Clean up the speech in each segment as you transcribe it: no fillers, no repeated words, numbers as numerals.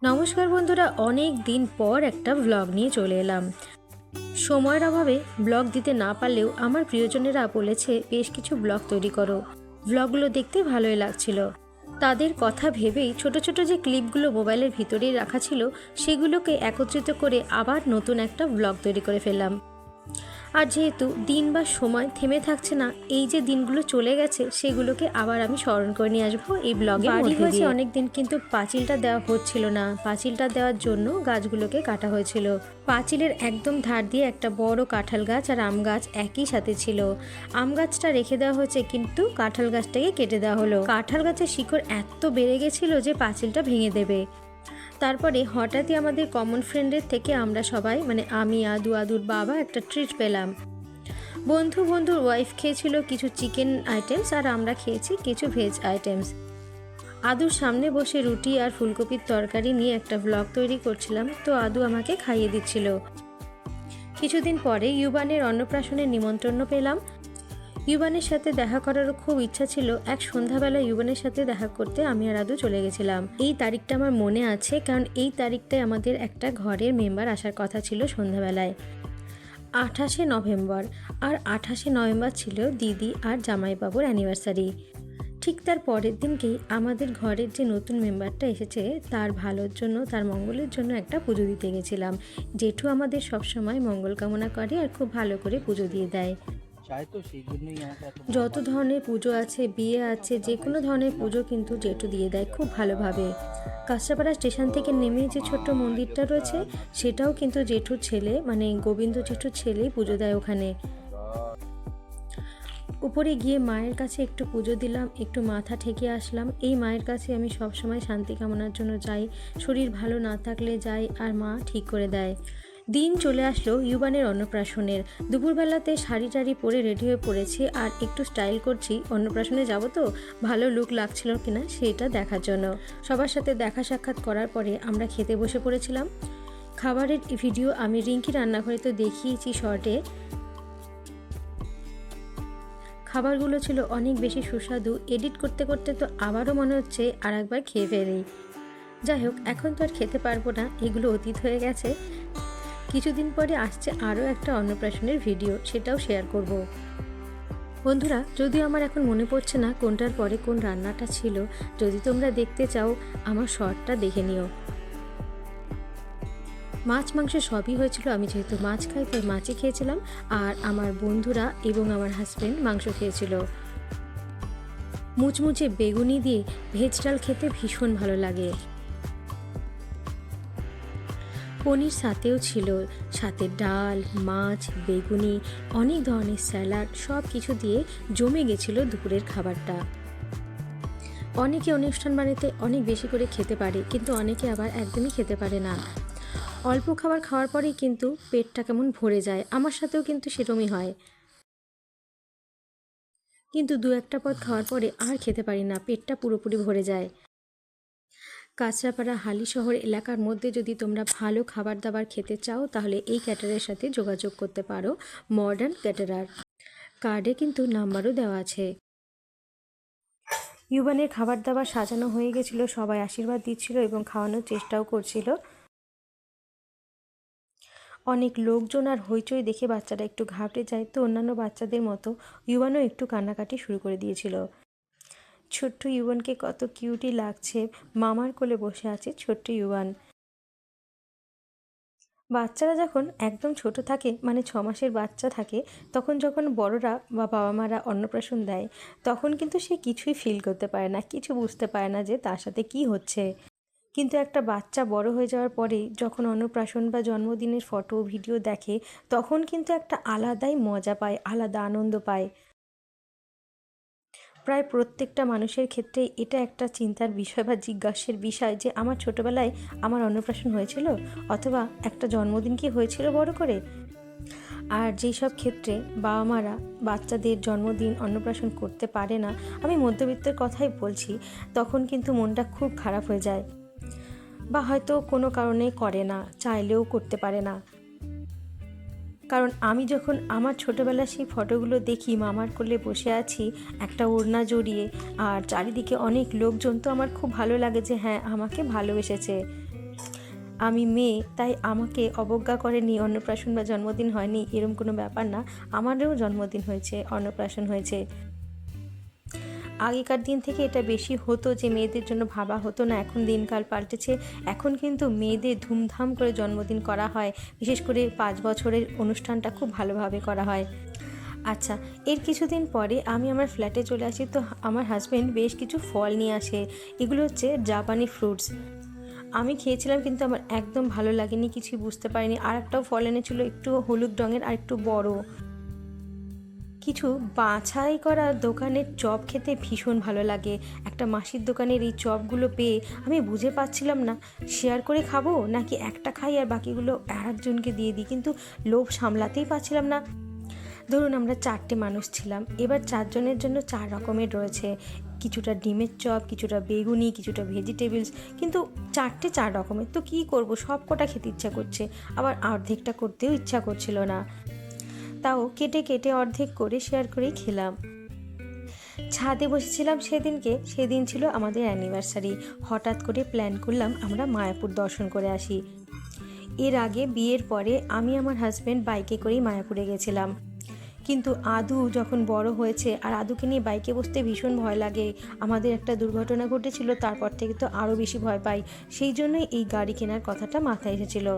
নমস্কার বন্ধুরা, অনেক দিন পর একটা ব্লগ নিয়ে চলে এলাম। সময়ের অভাবে ব্লগ দিতে না পারলেও আমার প্রিয়জনেরা বলেছে বেশ কিছু ব্লগ তৈরি করো। ব্লগগুলো দেখতে ভালোই লাগছিল। তাদের কথা ভেবেই ছোট ছোট যে ক্লিপগুলো মোবাইলের ভিতরেই রাখা ছিল সেগুলোকে একত্রিত করে আবার নতুন একটা ব্লগ তৈরি করে ফেললাম। আর যেহেতু দিন বা সময় থেমে থাকছে না, এই যে দিনগুলো চলে গেছে সেগুলোকে আবার আমি স্মরণ করে নিয়ে আসবো এই ব্লগে। বাড়ি হয়েছে অনেক দিন, কিন্তু পাঁচিলটা দেওয়া হচ্ছিল না। পাঁচিলটা দেওয়ার জন্য গাছগুলোকে কাটা হয়েছিল। পাঁচিলের একদম ধার দিয়ে একটা বড় কাঁঠাল গাছ আর আম গাছ একই সাথে ছিল। আম গাছটা রেখে দেওয়া হয়েছে, কিন্তু কাঁঠাল গাছটাকে কেটে দেওয়া হলো। কাঁঠাল গাছের শিকড় এত বেড়ে গেছিল যে পাঁচিলটা ভেঙে দেবে। তারপরে হঠাৎই আমাদের কমন ফ্রেন্ডের থেকে আমরা সবাই, মানে আমি, আদুর বাবা একটা ট্রিট পেলাম। বন্ধুর ওয়াইফ খেয়েছিল কিছু চিকেন আইটেমস আর আমরা খেয়েছি কিছু ভেজ আইটেমস। আদুর সামনে বসে রুটি আর ফুলকপির তরকারি নিয়ে একটা ব্লগ তৈরি করছিলাম, তো আদু আমাকে খাইয়ে দিচ্ছিল। কিছুদিন পরে ইউবানের অন্নপ্রাশনের নিমন্ত্রণ পেলাম। ইউবানের সাথে দেখা করারও খুব ইচ্ছা ছিল। এক সন্ধ্যাবেলা ইউবানের সাথে দেখা করতে আমি আর আদু চলে গেছিলাম। এই তারিখটা আমার মনে আছে, কারণ এই তারিখটায় আমাদের একটা ঘরের মেম্বার আসার কথা ছিল সন্ধ্যাবেলায়, 28শে নভেম্বর। আর 28শে নভেম্বর ছিল দিদি আর জামাইবাবুর অ্যানিভার্সারি। ঠিক তার পরের দিনকেই আমাদের ঘরের যে নতুন মেম্বারটা এসেছে তার ভালোর জন্য, তার মঙ্গলের জন্য একটা পুজো দিতে গেছিলাম। জেঠু আমাদের সবসময় মঙ্গল কামনা করে আর খুব ভালো করে পুজো দিয়ে দেয়। যত ধরনের পুজো আছে, বিয়ে আছে, যে কোনো ধরনের পুজো কিন্তু জেঠু দিয়ে দেয় খুব ভালোভাবে। কাঁচরাপাড়া স্টেশন থেকে নেমে যে ছোট্ট মন্দিরটা রয়েছে সেটাও কিন্তু জেঠুর ছেলে, মানে গোবিন্দ জেঠুর ছেলেই পুজো দেয় ওখানে। উপরে গিয়ে মায়ের কাছে একটু পুজো দিলাম, একটু মাথা ঠেকে আসলাম। এই মায়ের কাছে আমি সবসময় শান্তি কামনার জন্য যাই। শরীর ভালো না থাকলে যাই, আর মা ঠিক করে দেয়। দিন চলে আসলো ইউবানের অন্নপ্রাশনের। দুপুরবেলাতে শাড়ি টাড়ি পরে রেডি হয়ে পড়েছি আর একটু স্টাইল করছি। অন্নপ্রাশনে যাব তো, ভালো লুক লাগছিল কিনা সেটা দেখার জন্য। সবার সাথে দেখা সাক্ষাৎ করার পরে আমরা খেতে বসে পড়েছিলাম। খাবারের ভিডিও আমি রিঙ্কি রান্নাঘরে তো দেখিয়েছি শর্টে। খাবারগুলো ছিল অনেক বেশি সুস্বাদু। এডিট করতে করতে তো আবারও মনে হচ্ছে আর একবার খেয়ে ফেলি। যাই হোক, এখন তো আর খেতে পারবো না, এগুলো অতীত হয়ে গেছে। কিছুদিন পরে আসছে আরও একটা অন্নপ্রাশনের ভিডিও, সেটাও শেয়ার করব। বন্ধুরা, যদিও আমার এখন মনে পড়ছে না কোনটার পরে কোন রান্নাটা ছিল, যদি তোমরা দেখতে চাও আমার শর্টটা দেখে নিও। মাছ মাংস সবই হয়েছিল। আমি যেহেতু মাছ খাই তাই মাছই খেয়েছিলাম, আর আমার বন্ধুরা এবং আমার হাজব্যান্ড মাংস খেয়েছিল। মুচমুচে বেগুনি দিয়ে ভেজ ডাল খেতে ভীষণ ভালো লাগে। পনির সাথেও ছিল, সাথে ডাল, মাছ, বেগুনি, অনেক ধরনের স্যালাড, সব কিছু দিয়ে জমে গেছিল দুপুরের খাবারটা। অনেকে অনুষ্ঠান বাড়িতে অনেক বেশি করে খেতে পারে, কিন্তু অনেকে আবার একদমই খেতে পারে না। অল্প খাবার খাওয়ার পরেই কিন্তু পেটটা কেমন ভরে যায়। আমার সাথেও কিন্তু সেরকমই হয়, কিন্তু দু একটা পদ খাওয়ার পরে আর খেতে পারি না, পেটটা পুরোপুরি ভরে যায়। কাঁচরাপাড়া হালিশহর এলাকার মধ্যে যদি তোমরা ভালো খাবার দাবার খেতে চাও তাহলে এই ক্যাটারের সাথে যোগাযোগ করতে পারো, মডার্ন ক্যাটারার। কার্ডে কিন্তু নাম্বারও দেওয়া আছে। ইউবানের খাবার দাবার সাজানো হয়ে গেছিল, সবাই আশীর্বাদ দিচ্ছিল এবং খাওয়ানোর চেষ্টাও করছিল। অনেক লোকজন আর হইচই দেখে বাচ্চাটা একটু ঘাবড়ে যায়, তো অন্যান্য বাচ্চাদের মতো ইউবানও একটু কান্নাকাটি শুরু করে দিয়েছিল। ছোট্ট ইউবানকে কত কিউটই লাগছে, মামার কোলে বসে আছে ছোট্ট ইউবান। বাচ্চারা যখন একদম ছোট থাকে, মানে 6 মাসের বাচ্চা থাকে, তখন যখন বড়রা বা বাবা মারা অন্নপ্রাশন দেয় তখন কিন্তু সে কিছুই ফিল করতে পারে না, কিছু বুঝতে পারে না যে তার সাথে কি হচ্ছে। কিন্তু একটা বাচ্চা বড় হয়ে যাওয়ার পরে যখন অন্নপ্রাশন বা জন্মদিনের ফটো ভিডিও দেখে তখন কিন্তু একটা আলাদাই মজা পায়, আলাদা আনন্দ পায়। প্রায় প্রত্যেকটা মানুষের ক্ষেত্রে এটা একটা চিন্তার বিষয় বা জিজ্ঞাসার বিষয় যে আমার ছোটোবেলায় আমার অন্নপ্রাশন হয়েছিল, অথবা একটা জন্মদিন কি হয়েছিল বড় করে। আর যেই সব ক্ষেত্রে বাবা মারা বাচ্চাদের জন্মদিন অন্নপ্রাশন করতে পারে না, আমি মধ্যবিত্তের কথাই বলছি, তখন কিন্তু মনটা খুব খারাপ হয়ে যায়, বা হয়তো কোনো কারণে করে না, চাইলেও করতে পারে না। কারণ আমি যখন আমার ছোটোবেলার সেই ফটোগুলো দেখি, মামার কোলে বসে আছি একটা ওড়না জড়িয়ে, আর চারিদিকে অনেক লোকজন, তো আমার খুব ভালো লাগে যে হ্যাঁ, আমাকে ভালোবেসেছে। আমি মেয়ে, তাই আমাকে অবজ্ঞা করেনি, অন্নপ্রাশন বা জন্মদিন হয়নি এরকম কোনো ব্যাপার না। আমারও জন্মদিন হয়েছে, অন্নপ্রাশন হয়েছে। আগেকার দিন থেকে এটা বেশি হতো যে মেয়েদের জন্য ভাবা হতো না, এখন দিনকাল পাল্টেছে। এখন কিন্তু মেয়েদের ধুমধাম করে জন্মদিন করা হয়, বিশেষ করে 5 বছরের অনুষ্ঠানটা খুব ভালোভাবে করা হয়। আচ্ছা, এর কিছুদিন পরে আমি আমার ফ্ল্যাটে চলে আসি, তো আমার হাজব্যান্ড বেশ কিছু ফল নিয়ে আসে। এগুলো হচ্ছে জাপানি ফ্রুটস। আমি খেয়েছিলাম কিন্তু আমার একদম ভালো লাগেনি, কিছুই বুঝতে পারিনি। আর একটাও ফল এনেছিল একটু হলুদ রঙের আর একটু বড়। কিছু বাছাই করা দোকানের চপ খেতে ভীষণ ভালো লাগে। একটা মাসির দোকানের এই চপগুলো পেয়ে আমি বুঝে পাচ্ছিলাম না শেয়ার করে খাবো নাকি একটা খাই আর বাকিগুলো আরেকজনকে দিয়ে দিই, কিন্তু লোভ সামলাতেই পারছিলাম না। ধরুন আমরা 4টে মানুষ ছিলাম, এবার 4 জনের জন্য 4 রকমের রয়েছে, কিছুটা ডিমের চপ, কিছুটা বেগুনি, কিছুটা ভেজিটেবলস, কিন্তু 4টে 4 রকমের। তো কী করব, সব কটা খেতে ইচ্ছা করছে, আবার অর্ধেকটা করতেও ইচ্ছা করছিল না, তাও কেটে কেটে অর্ধেক করে শেয়ার করেই খেলাম। ছাদে বসেছিলাম সেদিন ছিল আমাদের অ্যানিভার্সারি। হঠাৎ করে প্ল্যান করলাম আমরা মায়াপুর দর্শন করে আসি। এর আগে বিয়ের পরে আমি আমার হাজব্যান্ড বাইকে করেই মায়াপুরে গেছিলাম, কিন্তু আদু যখন বড় হয়েছে আর আদুকে নিয়ে বাইকে বসতে ভীষণ ভয় লাগে। আমাদের একটা দুর্ঘটনা ঘটেছিল, তারপর থেকে তো আরও বেশি ভয় পাই। সেই জন্যই এই গাড়ি কেনার কথাটা মাথায় এসেছিল।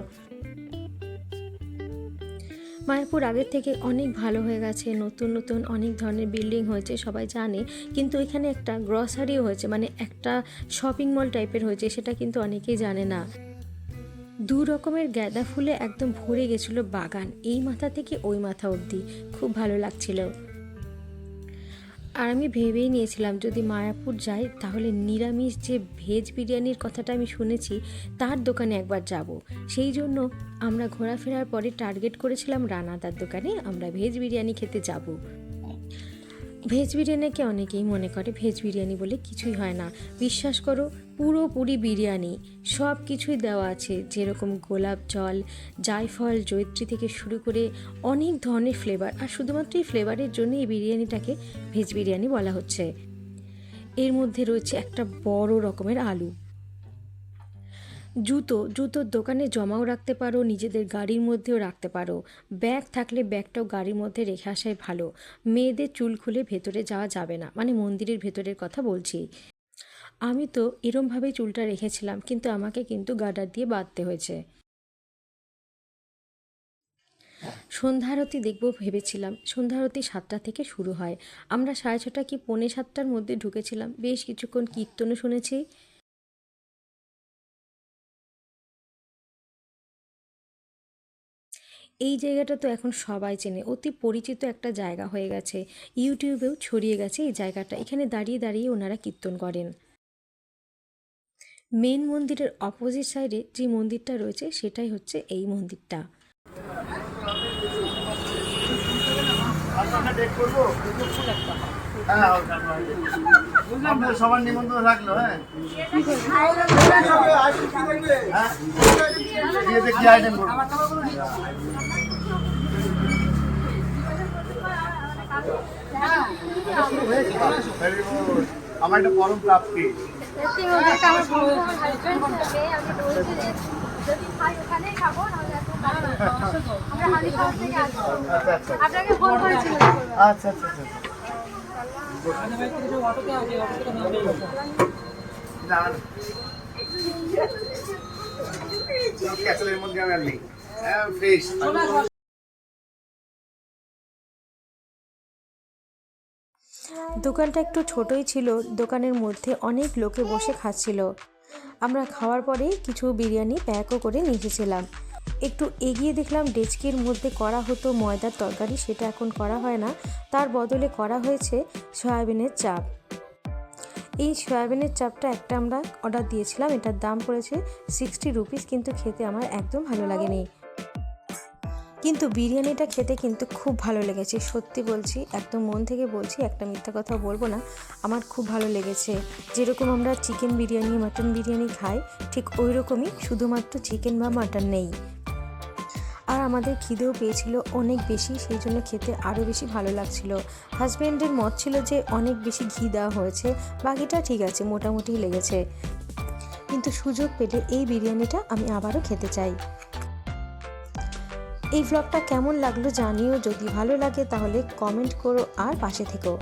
মায়াপুর আগের থেকে অনেক ভালো হয়ে গেছে, নতুন নতুন অনেক ধরনের বিল্ডিং হয়েছে সবাই জানে, কিন্তু এখানে একটা গ্রসারিও হয়েছে, মানে একটা শপিং মল টাইপের হয়েছে, সেটা কিন্তু অনেকেই জানে না। 2 রকমের গাঁদা ফুলে একদম ভরে গেছিলো বাগান, এই মাথা থেকে ওই মাথা অবধি, খুব ভালো লাগছিল। আর আমি ভেবেই নিয়েছিলাম যদি মায়াপুর যাই তাহলে নিরামিষ যে ভেজ বিরিয়ানির কথাটা আমি শুনেছি তার দোকানে একবার যাব। সেই জন্য আমরা ঘোরাফেরার পরে টার্গেট করেছিলাম রানাদার দোকানে আমরা ভেজ বিরিয়ানি খেতে যাব। ভেজ বিরিয়ানিকে অনেকেই মনে করে ভেজ বিরিয়ানি বলে কিছুই হয় না। বিশ্বাস করো, পুরোপুরি বিরিয়ানি, সব কিছুই দেওয়া আছে, যেরকম গোলাপ জল, জায়ফল, জয়িত্রী থেকে শুরু করে অনেক ধরনের ফ্লেভার। আর শুধুমাত্র এই ফ্লেভারের জন্য এই বিরিয়ানিটাকে ভেজ বিরিয়ানি বলা হচ্ছে। এর মধ্যে রয়েছে একটা বড় রকমের আলু। জুতোর দোকানে জমাও রাখতে পারো, নিজেদের গাড়ির মধ্যেও রাখতে পারো। ব্যাগ থাকলে ব্যাগটাও গাড়ির মধ্যে রেখে আসাই ভালো। মেয়েদের চুল খুলে ভেতরে যাওয়া যাবে না, মানে মন্দিরের ভেতরের কথা বলছি। আমি তো এরমভাবেই চুলটা রেখেছিলাম, কিন্তু আমাকে কিন্তু গার্ডার দিয়ে বাঁধতে হয়েছে। সন্ধ্যা আরতি দেখবো ভেবেছিলাম, সন্ধ্যা আরতি 7টা থেকে শুরু হয়। আমরা 6:30 কি 6:45টার মধ্যে ঢুকেছিলাম, বেশ কিছুক্ষণ কীর্তনও শুনেছি। এই জায়গাটা তো এখন সবাই চেনে, অতি পরিচিত একটা জায়গা হয়ে গেছে, ইউটিউবেও ছড়িয়ে গেছে এই জায়গাটা। এখানে দাঁড়িয়ে দাঁড়িয়ে ওনারা কীর্তন করেন। মেন মন্দিরের অপোজিট সাইডে যে মন্দিরটা রয়েছে সেটাই হচ্ছে এই মন্দিরটা। সবার নিমন্ত্রণ রাখলো। হ্যাঁ, কি আইটেম করবো? আমার একটা পরম প্রাপ্তি। আচ্ছা আচ্ছা আচ্ছা, ক্যাসেলের মধ্যে আমি আর নেই। দোকানটা একটু ছোটই ছিল, দোকানের মধ্যে অনেক লোকে বসে খাচ্ছিল। আমরা খাওয়ার পরে কিছু বিরিয়ানি প্যাকও করে নিয়ে এসেছিলাম। একটু এগিয়ে দেখলাম ডেচকির মধ্যে করা হতো ময়দার তরকারি, সেটা এখন করা হয় না, তার বদলে করা হয়েছে সয়াবিনের চাপ। এই সয়াবিনের চাপটা একটা আমরা অর্ডার দিয়েছিলাম, এটার দাম পড়েছে 60 রুপিস, কিন্তু খেতে আমার একদম ভালো লাগেনি। কিন্তু বিরিয়ানিটা খেতে কিন্তু খুব ভালো লেগেছে, সত্যি বলছি, একদম মন থেকে বলছি, একটা মিথ্যা কথা বলবো না, আমার খুব ভালো লেগেছে। যেরকম আমরা চিকেন বিরিয়ানি, মাটন বিরিয়ানি খাই, ঠিক ওই রকমই, শুধুমাত্র চিকেন বা মাটন নেই। আর আমাদের খিদেও পেয়েছিল অনেক বেশি, সেই জন্য খেতে আরও বেশি ভালো লাগছিল। হাজব্যান্ডের মত ছিল যে অনেক বেশি ঘি দেওয়া হয়েছে, বাকিটা ঠিক আছে, মোটামুটি লেগেছে। কিন্তু সুযোগ পেলে এই বিরিয়ানিটা আমি আবারও খেতে চাই। এই ব্লগটা কেমন লাগলো জানিও, যদি ভালো লাগে তাহলে কমেন্ট করো আর পাশে থেকো।